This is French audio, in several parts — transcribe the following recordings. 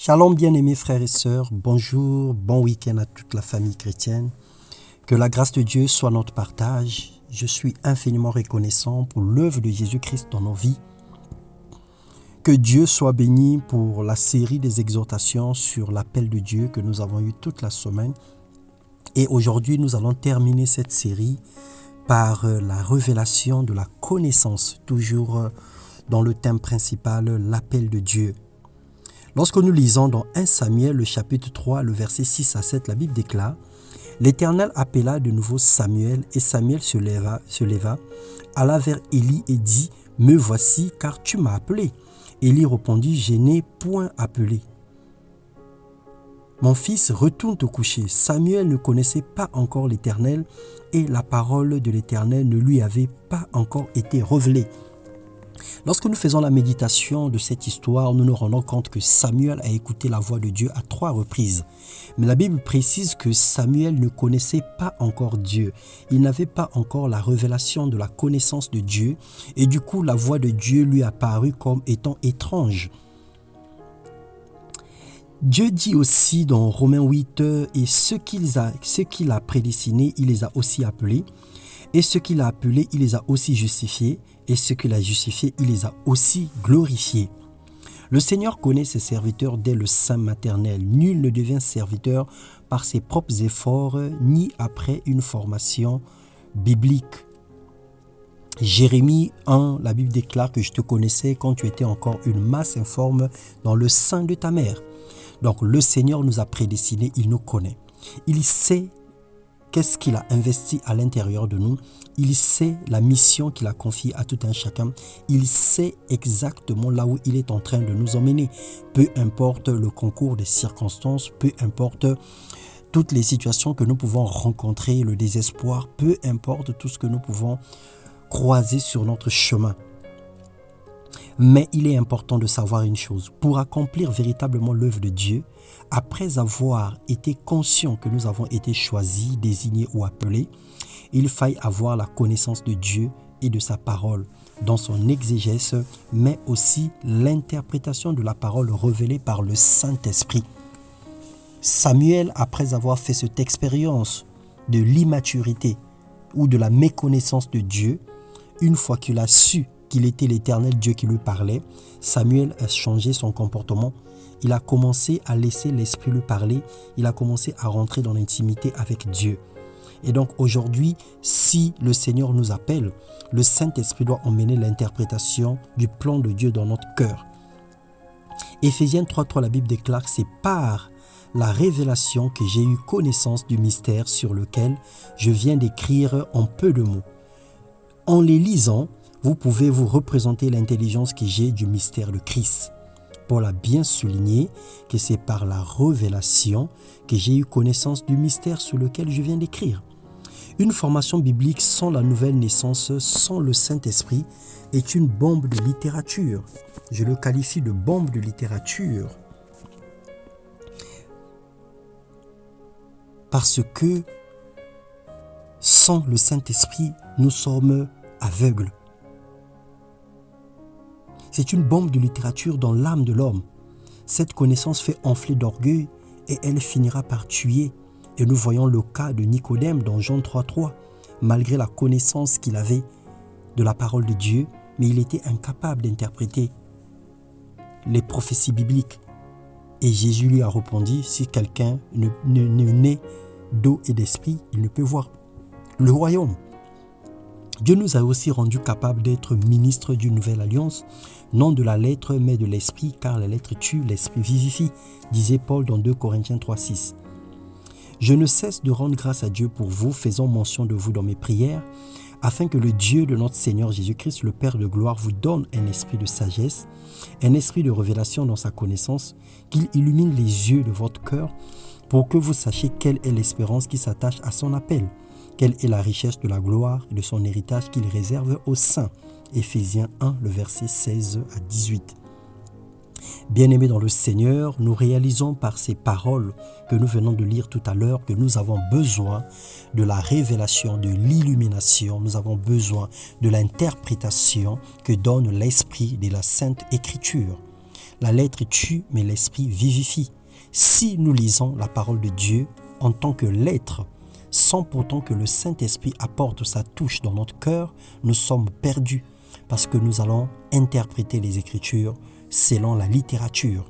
Shalom bien-aimés frères et sœurs, bonjour, bon week-end à toute la famille chrétienne. Que la grâce de Dieu soit notre partage. Je suis infiniment reconnaissant pour l'œuvre de Jésus-Christ dans nos vies. Que Dieu soit béni pour la série des exhortations sur l'appel de Dieu que nous avons eu toute la semaine. Et aujourd'hui, nous allons terminer cette série par la révélation de la connaissance, toujours dans le thème principal, l'appel de Dieu. Lorsque nous lisons dans 1 Samuel, le chapitre 3, le verset 6 à 7, la Bible déclare « L'Éternel appela de nouveau Samuel, et Samuel se leva, alla vers Élie et dit « Me voici, car tu m'as appelé. » Élie répondit « Je n'ai point appelé. Mon fils, retourne te coucher. » Samuel ne connaissait pas encore l'Éternel, et la parole de l'Éternel ne lui avait pas encore été révélée. Lorsque nous faisons la méditation de cette histoire, nous nous rendons compte que Samuel a écouté la voix de Dieu à 3 reprises. Mais la Bible précise que Samuel ne connaissait pas encore Dieu. Il n'avait pas encore la révélation de la connaissance de Dieu et du coup la voix de Dieu lui a paru comme étant étrange. Dieu dit aussi dans Romains 8, « Et ceux qu'il a prédestinés, il les a aussi appelés. Et ceux qu'il a appelés, il les a aussi justifiés. Et ceux qu'il a justifiés, il les a aussi glorifiés. » Le Seigneur connaît ses serviteurs dès le sein maternel. Nul ne devient serviteur par ses propres efforts, ni après une formation biblique. Jérémie 1, la Bible déclare que je te connaissais quand tu étais encore une masse informe dans le sein de ta mère. Donc le Seigneur nous a prédestinés, il nous connaît. Il sait qu'est-ce qu'il a investi à l'intérieur de nous. Il sait la mission qu'il a confiée à tout un chacun. Il sait exactement là où il est en train de nous emmener. Peu importe le concours des circonstances, peu importe toutes les situations que nous pouvons rencontrer, le désespoir, peu importe tout ce que nous pouvons croiser sur notre chemin. Mais il est important de savoir une chose, pour accomplir véritablement l'œuvre de Dieu, après avoir été conscient que nous avons été choisis, désignés ou appelés, il faille avoir la connaissance de Dieu et de sa parole dans son exégèse, mais aussi l'interprétation de la parole révélée par le Saint-Esprit. Samuel, après avoir fait cette expérience de l'immaturité ou de la méconnaissance de Dieu, une fois qu'il a su qu'il était l'Éternel Dieu qui lui parlait, Samuel a changé son comportement. Il a commencé à laisser l'Esprit lui parler. Il a commencé à rentrer dans l'intimité avec Dieu. Et donc aujourd'hui, si le Seigneur nous appelle, le Saint-Esprit doit emmener l'interprétation du plan de Dieu dans notre cœur. Éphésiens 3.3, la Bible déclare que c'est par la révélation que j'ai eu connaissance du mystère sur lequel je viens d'écrire en peu de mots. En les lisant, vous pouvez vous représenter l'intelligence que j'ai du mystère de Christ. Paul a bien souligné que c'est par la révélation que j'ai eu connaissance du mystère sur lequel je viens d'écrire. Une formation biblique sans la nouvelle naissance, sans le Saint-Esprit, est une bombe de littérature. Je le qualifie de bombe de littérature. Parce que sans le Saint-Esprit, nous sommes aveugles. C'est une bombe de littérature dans l'âme de l'homme. Cette connaissance fait enfler d'orgueil et elle finira par tuer. Et nous voyons le cas de Nicodème dans Jean 3.3. Malgré la connaissance qu'il avait de la parole de Dieu, mais il était incapable d'interpréter les prophéties bibliques. Et Jésus lui a répondu, si quelqu'un ne naît d'eau et d'esprit, il ne peut voir le royaume. Dieu nous a aussi rendus capables d'être ministres d'une nouvelle alliance, non de la lettre mais de l'esprit, car la lettre tue, l'esprit vivifie, disait Paul dans 2 Corinthiens 3.6. Je ne cesse de rendre grâce à Dieu pour vous, faisant mention de vous dans mes prières, afin que le Dieu de notre Seigneur Jésus-Christ, le Père de gloire, vous donne un esprit de sagesse, un esprit de révélation dans sa connaissance, qu'il illumine les yeux de votre cœur, pour que vous sachiez quelle est l'espérance qui s'attache à son appel. Quelle est la richesse de la gloire et de son héritage qu'il réserve aux saints. Éphésiens 1, le verset 16 à 18. Bien-aimés dans le Seigneur, nous réalisons par ces paroles que nous venons de lire tout à l'heure que nous avons besoin de la révélation, de l'illumination. Nous avons besoin de l'interprétation que donne l'Esprit de la Sainte Écriture. La lettre tue, mais l'esprit vivifie. Si nous lisons la parole de Dieu en tant que lettre, sans pourtant que le Saint-Esprit apporte sa touche dans notre cœur, nous sommes perdus parce que nous allons interpréter les Écritures selon la littérature.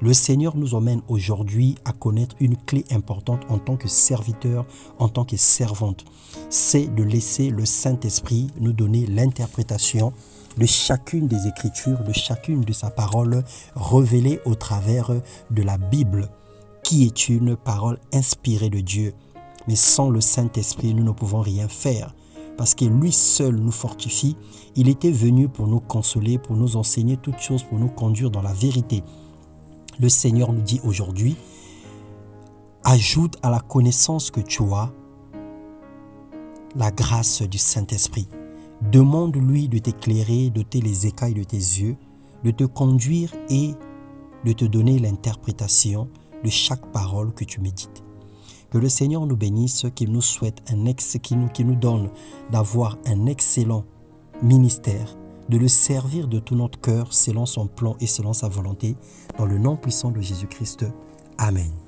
Le Seigneur nous emmène aujourd'hui à connaître une clé importante en tant que serviteur, en tant que servante. C'est de laisser le Saint-Esprit nous donner l'interprétation de chacune des Écritures, de chacune de sa parole révélée au travers de la Bible, qui est une parole inspirée de Dieu. Mais sans le Saint-Esprit, nous ne pouvons rien faire. Parce que lui seul nous fortifie. Il était venu pour nous consoler, pour nous enseigner toutes choses, pour nous conduire dans la vérité. Le Seigneur nous dit aujourd'hui, ajoute à la connaissance que tu as la grâce du Saint-Esprit. Demande-lui de t'éclairer, d'ôter les écailles de tes yeux, de te conduire et de te donner l'interprétation de chaque parole que tu médites. Que le Seigneur nous bénisse, qu'il nous souhaite qu'il nous donne d'avoir un excellent ministère, de le servir de tout notre cœur selon son plan et selon sa volonté, dans le nom puissant de Jésus-Christ. Amen.